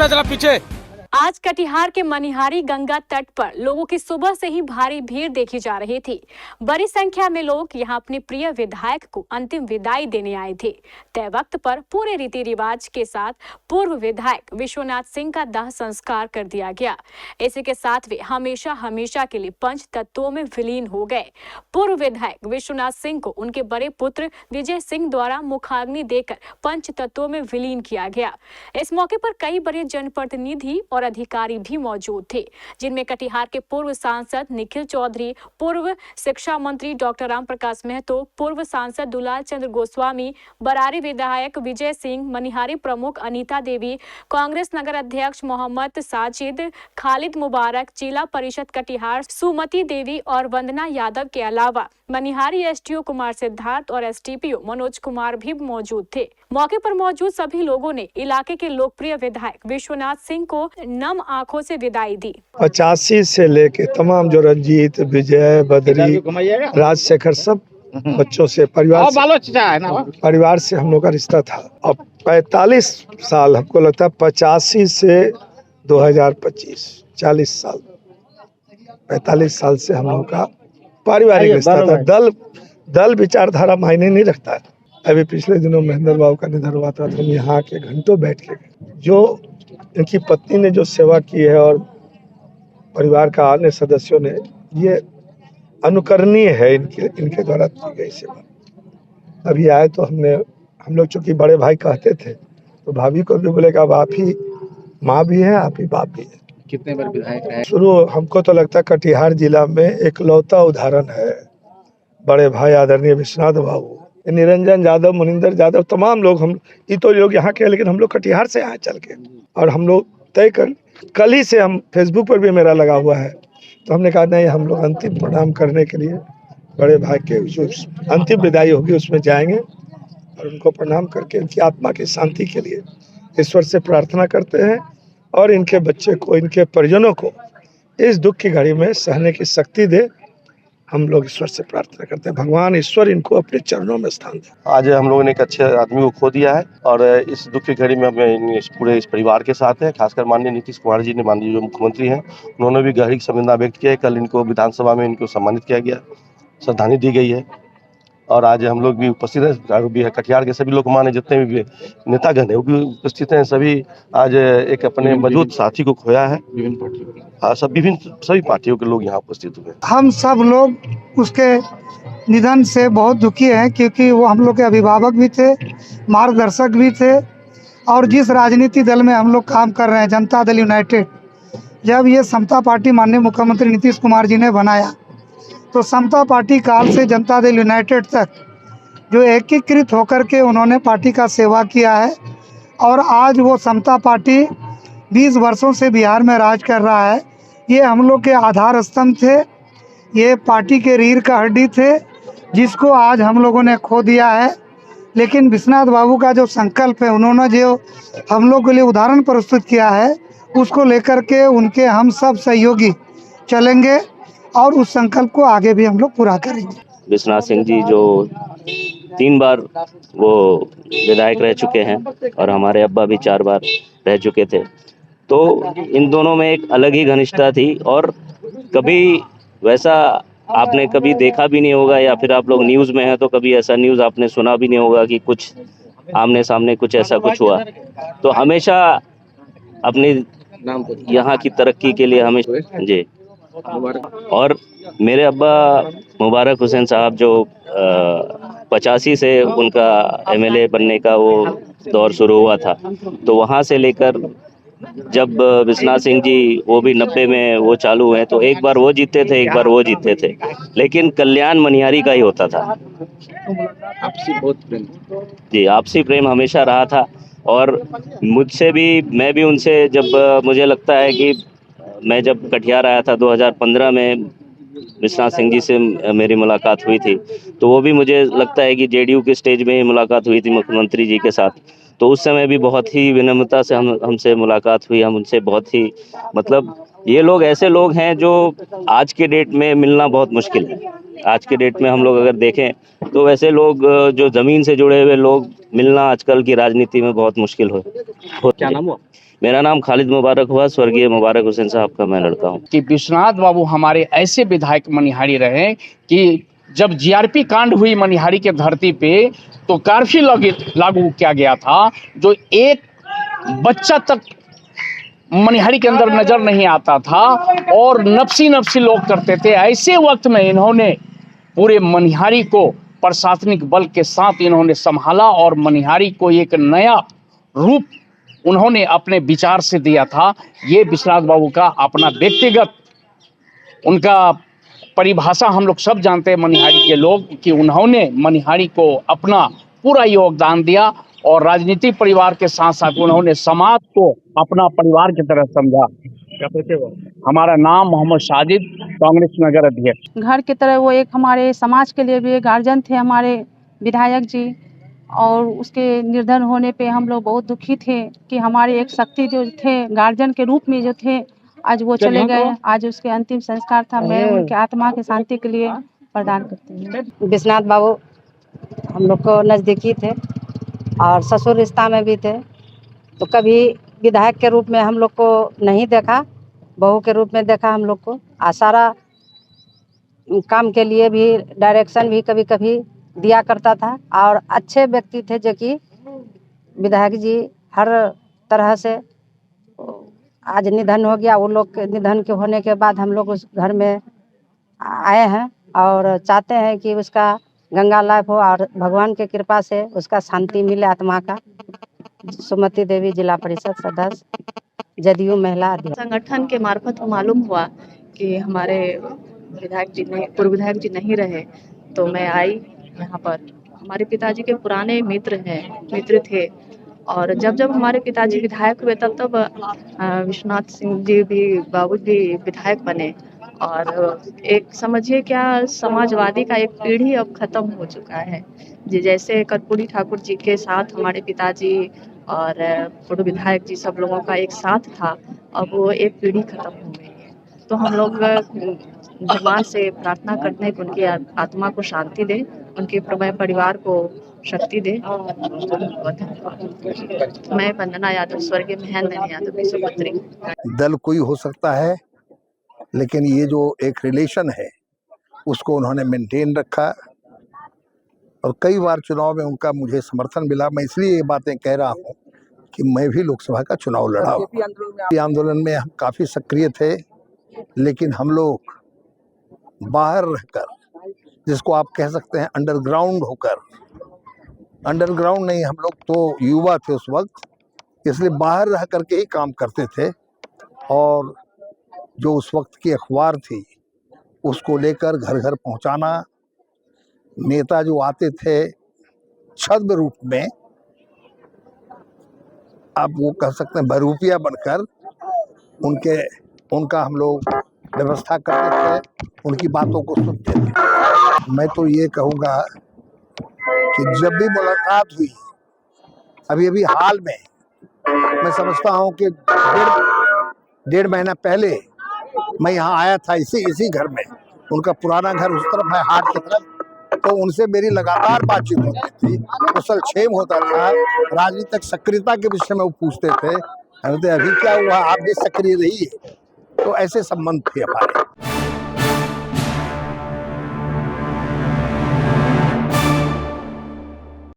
में जरा पीछे। आज कटिहार के मनिहारी गंगा तट पर लोगों की सुबह से ही भारी भीड़ देखी जा रही थी। बड़ी संख्या में लोग यहां अपने प्रिय विधायक को अंतिम विदाई देने आए थे। तय वक्त पर पूरे रीति रिवाज के साथ पूर्व विधायक विश्वनाथ सिंह का दाह संस्कार कर दिया गया। इसी के साथ वे हमेशा हमेशा के लिए पंच तत्वों में विलीन हो गए। पूर्व विधायक विश्वनाथ सिंह को उनके बड़े पुत्र विजय सिंह द्वारा मुखाग्नि देकर पंच तत्वों में विलीन किया गया। इस मौके पर कई बड़े जनप्रतिनिधि और अधिकारी भी मौजूद थे, जिनमें कटिहार के पूर्व सांसद निखिल चौधरी, पूर्व शिक्षा मंत्री डॉक्टर राम प्रकाश महतो, पूर्व सांसद दुलाल चंद्र गोस्वामी, बरारी विधायक विजय सिंह, मनिहारी प्रमुख अनीता देवी, कांग्रेस नगर अध्यक्ष मोहम्मद साजिद, खालिद मुबारक, जिला परिषद कटिहार सुमति देवी और वंदना यादव के अलावा मनिहारी एसडीओ कुमार सिद्धार्थ और एसडीपीओ मनोज कुमार भी मौजूद थे। मौके पर मौजूद सभी लोगों ने इलाके के लोकप्रिय विधायक विश्वनाथ सिंह को नम आंखों से विदाई दी। 85 से लेके तमाम जो रंजीत, विजय, बदरी, राजशेखर, सब बच्चों से परिवार से हम लोग का रिश्ता था। अब 45 साल, हमको लगता है 85 से 2025 40 साल, 45 साल से हम लोग का पारिवारिक रिश्ता था। दल विचारधारा मायने नहीं रखता है। अभी पिछले दिनों महेंद्र बाबू का निधन हुआ था, तो हम यहाँ के घंटों बैठ के जो इनकी पत्नी ने जो सेवा की है और परिवार का अन्य सदस्यों ने, ये अनुकरणीय है इनके द्वारा की गई सेवा। अभी आए तो हम लोग चूंकि बड़े भाई कहते थे, तो भाभी को भी बोले कि अब आप ही माँ भी हैं, आप ही बाप भी हैं। कितने बार विधायक रहे? शुरू हमको तो लगता है कटिहार जिला में एक लौता उदाहरण है बड़े भाई आदरणीय विश्वनाथ बाबू, निरंजन यादव, मुनिंदर यादव, तमाम लोग, हम ये तो लोग यहाँ के हैं, लेकिन हम लोग कटिहार से आए चल के, और हम लोग तय कर कल ही से हम फेसबुक पर भी मेरा लगा हुआ है, तो हमने कहा नहीं, हम लोग अंतिम प्रणाम करने के लिए बड़े भाई के जो अंतिम विदाई होगी उसमें जाएंगे और उनको प्रणाम करके उनकी आत्मा की शांति के लिए ईश्वर से प्रार्थना करते हैं और इनके बच्चे को, इनके परिजनों को इस दुख की घड़ी में सहने की शक्ति दे। हम लोग ईश्वर से प्रार्थना करते हैं, भगवान ईश्वर इनको अपने चरणों में स्थान दे। आज हम लोगों ने एक अच्छे आदमी को खो दिया है और इस दुख की घड़ी में हमें पूरे इस परिवार के साथ है। खासकर माननीय नीतीश कुमार जी ने, माननीय जो मुख्यमंत्री हैं, उन्होंने भी गहरी संवेदना व्यक्त की है। कल इनको विधानसभा में इनको सम्मानित किया गया, श्रद्धांजलि दी गई है और आज हम लोग भी उपस्थित हैं। कटिहार के सभी लोग माने जितने भी नेतागण है वो भी उपस्थित हैं। सभी आज एक अपने मौजूद साथी को खोया है। विभिन्न पार्टियों हाँ, सभी पार्टियों के लोग यहाँ उपस्थित हुए। हम सब लोग उसके निधन से बहुत दुखी हैं, क्योंकि वो हम लोग के अभिभावक भी थे, मार्गदर्शक भी थे, और जिस राजनीति दल में हम लोग काम कर रहे हैं, जनता दल यूनाइटेड, जब ये समता पार्टी माननीय मुख्यमंत्री नीतीश कुमार जी ने बनाया, तो समता पार्टी काल से जनता दल यूनाइटेड तक जो एकीकृत होकर के उन्होंने पार्टी का सेवा किया है, और आज वो समता पार्टी 20 वर्षों से बिहार में राज कर रहा है। ये हम लोग के आधार स्तंभ थे, ये पार्टी के रीढ़ का हड्डी थे, जिसको आज हम लोगों ने खो दिया है। लेकिन विश्वनाथ बाबू का जो संकल्प है, उन्होंने जो हम लोग के लिए उदाहरण प्रस्तुत किया है, उसको लेकर के उनके हम सब सहयोगी चलेंगे और उस संकल्प को आगे भी हम लोग पूरा करेंगे। विश्वनाथ सिंह जी जो 3 बार वो विधायक रह चुके हैं और हमारे अब्बा भी 4 बार रह चुके थे, तो इन दोनों में एक अलग ही घनिष्ठता थी और कभी वैसा आपने कभी देखा भी नहीं होगा, या फिर आप लोग न्यूज़ में हैं तो कभी ऐसा न्यूज़ आपने सुना भी नहीं होगा कि कुछ आमने सामने कुछ ऐसा कुछ हुआ। तो हमेशा अपनी यहाँ की तरक्की के लिए हमेशा जी। और मेरे अब्बा मुबारक हुसैन साहब जो 85 से उनका एमएलए बनने का वो दौर शुरू हुआ था, तो वहाँ से लेकर जब विश्वनाथ सिंह जी वो भी 90 में वो चालू हुए, तो एक बार वो जीते थे, एक बार वो जीते थे, लेकिन कल्याण मनिहारी का ही होता था। आपसी बहुत प्रेम जी, आपसी प्रेम हमेशा रहा था। और मुझसे भी, मैं भी उनसे, जब मुझे लगता है कि मैं जब कटिहार आया था 2015 में, विश्वनाथ सिंह जी से मेरी मुलाकात हुई थी, तो वो भी मुझे लगता है कि जेडीयू के स्टेज में ही मुलाकात हुई थी मुख्यमंत्री जी के साथ। तो उस समय भी बहुत ही विनम्रता से हमसे मुलाकात हुई। हम उनसे बहुत ही, मतलब ये लोग ऐसे लोग हैं जो आज के डेट में मिलना बहुत मुश्किल है। आज के डेट में हम लोग अगर देखें तो वैसे लोग जो ज़मीन से जुड़े हुए लोग मिलना आजकल की राजनीति में बहुत मुश्किल हो। क्या नाम हुआ? मेरा नाम खालिद मुबारक हुआ, स्वर्गीय मुबारक हुसैन साहब का मैं लड़का हूँ। कि विश्वनाथ बाबू हमारे ऐसे विधायक मनिहारी रहे कि जब जीआरपी कांड हुई मनिहारी के धरती पे तो कर्फ्यू लागू किया गया था, जो एक बच्चा तक मनिहारी के अंदर नजर नहीं आता था और नफसी लोग करते थे। ऐसे वक्त में इन्होंने पूरे मनिहारी को प्रशासनिक बल के साथ इन्होंने संभाला और मनिहारी को एक नया रूप उन्होंने अपने विचार से दिया था। ये विश्वनाथ बाबू का अपना व्यक्तिगत उनका परिभाषा हम लोग सब जानते हैं मनिहारी के लोग कि उन्होंने मनिहारी को अपना पूरा योगदान दिया और राजनीतिक परिवार के साथ साथ उन्होंने समाज को अपना परिवार की तरह समझा। हमारा नाम मोहम्मद साजिद, कांग्रेस नगर अध्यक्ष। घर की तरह वो एक हमारे समाज के लिए भी एक गार्जियन थे हमारे विधायक जी, और उसके निर्धन होने पे हम लोग बहुत दुखी थे कि हमारे एक शक्ति जो थे गार्जियन के रूप में जो थे आज वो चले गए। आज उसके अंतिम संस्कार था। मैं उनके आत्मा की शांति के लिए प्रदान करती हूँ। विश्वनाथ बाबू हम लोग को नज़दीकी थे और ससुर रिश्ता में भी थे, तो कभी विधायक के रूप में हम लोग को नहीं देखा, बहू के रूप में देखा हम लोग को। सारा काम के लिए भी डायरेक्शन भी कभी कभी दिया करता था और अच्छे व्यक्ति थे जो कि विधायक जी हर तरह से। आज निधन हो गया, वो लोग के निधन के होने के बाद हम लोग उस घर में आए हैं और चाहते हैं कि उसका गंगा लाभ हो और भगवान के कृपा से उसका शांति मिले आत्मा का। सुमति देवी, जिला परिषद सदस्य, जदयू महिला अध्यक्ष। संगठन के मार्फत को मालूम हुआ कि हमारे विधायक जी नहीं, पूर्व विधायक जी नहीं रहे, तो मैं आई यहाँ पर। हमारे पिताजी के पुराने मित्र थे और जब हमारे पिताजी विधायक हुए तब विश्वनाथ सिंह जी भी, बाबू भी विधायक बने। और एक समझिए क्या, समाजवादी का एक पीढ़ी अब खत्म हो चुका है। जैसे कर्पूरी ठाकुर जी के साथ हमारे पिताजी और पूर्व विधायक जी सब लोगों का एक साथ था, अब वो एक पीढ़ी खत्म हो गई है। तो हम लोग भगवान से प्रार्थना करते हैं कि उनकी आत्मा को शांति दे, उनके परिवार को शक्ति दे। मैं वंदना यादव, स्वर्गीय महेंद्र यादव की सुपुत्री। दल कोई हो सकता है, लेकिन ये जो एक रिलेशन है उसको उन्होंने मेंटेन रखा और कई बार चुनाव में उनका मुझे समर्थन मिला। मैं इसलिए ये बातें कह रहा हूँ कि मैं भी लोकसभा का चुनाव लड़ा हूँ। आंदोलन में हम काफ़ी सक्रिय थे, लेकिन हम लोग बाहर रहकर, जिसको आप कह सकते हैं अंडरग्राउंड होकर, अंडरग्राउंड नहीं, हम लोग तो युवा थे उस वक्त, इसलिए बाहर रह करके ही काम करते थे। और जो उस वक्त की अखबार थी उसको लेकर घर घर पहुंचाना, नेता जो आते थे छद्म रूप में, आप वो कह सकते हैं बहरूपिया बनकर, उनका हम लोग व्यवस्था करते थे, उनकी बातों को सुनते थे। मैं तो ये कहूँगा कि जब भी मुलाकात हुई, अभी हाल में, मैं समझता हूँ कि डेढ़ महीना पहले मैं यहाँ आया था इसी घर में। उनका पुराना घर उस तरफ है, हाट की तरफ, तो उनसे मेरी लगातार बातचीत होती थी, कुशलक्षेम होता था, राजनीतिक सक्रियता के विषय में वो पूछते थे। अभी क्या हुआ, आप भी सक्रिय रहिए। तो ऐसे संबंध थे हमारे।